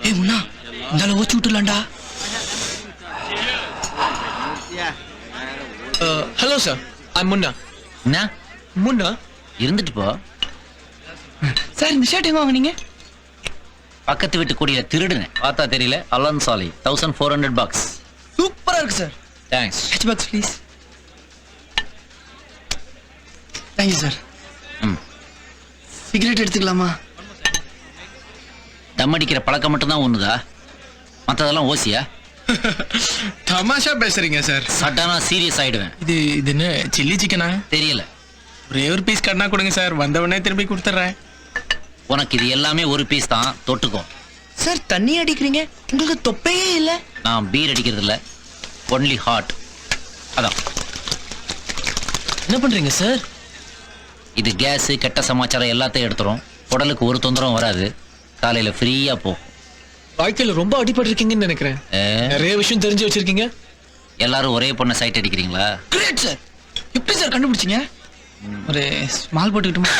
ஏய் முன்னா இந்தால ஓச்சு விட்டுலாம்டா. Hello sir, ஐ முன்னா. என்ன முன்னா இருந்துட்டு போ. சார் இந்த ஷர்ட் எங்க வாங்குனீங்க? பக்கத்து வீட்டு கூடிய திருடுனேன், பார்த்தா தெரியல. அலன் சாலி, $1400. சூப்பரா இருக்கு sir. Thanks. H box please. Thank you sir. Cigarette எடுத்துக்கலாமா? தம் அடிக்கிற பழக்கம் மட்டும்தான் ஒண்ணுதா? மற்றதெல்லாம் ஓசியா? தமாஷா பேசுறீங்க சார். சட்டானா சீரியஸ் ஆயிடுவேன். இது என்ன சில்லி சிக்கனா? தெரியல. ஒரே ஒரு பீஸ் கண்ணா கொடுங்க சார், வந்தவொடனே திருப்பி கொடுத்துட்றேன். உனக்கு இது எல்லாமே ஒரு பீஸ் தான், தொட்டுக்கோ. சார் தண்ணி அடிக்கிறீங்க, உங்களுக்கு தொப்பையே இல்ல. நான் பீர் அடிக்கிறது இல்ல, ஒன்லி ஹாட். அதான். என்ன பண்றீங்க சார்? இது கேஸ், கெட்ட சமாச்சாரம் எல்லாத்தையும் எடுத்துரும். உடலுக்கு ஒரு தொந்தரவும் வராது. காலையில ஃப்ரீயா போ. வாழ்க்கையில ரொம்ப அடிபட்டிருக்கீங்கன்னு நினைக்கிறேன். நிறைய விஷயம் தெரிஞ்சு வச்சிருக்கீங்க. எல்லாரும் ஒரே பொண்ணை சைட் அடிக்கிறீங்களா? Great sir. எப்படி சார் கண்டுபிடிச்சீங்க? ஒரு ஸ்மால் போட்டுக்கிட்டுமா?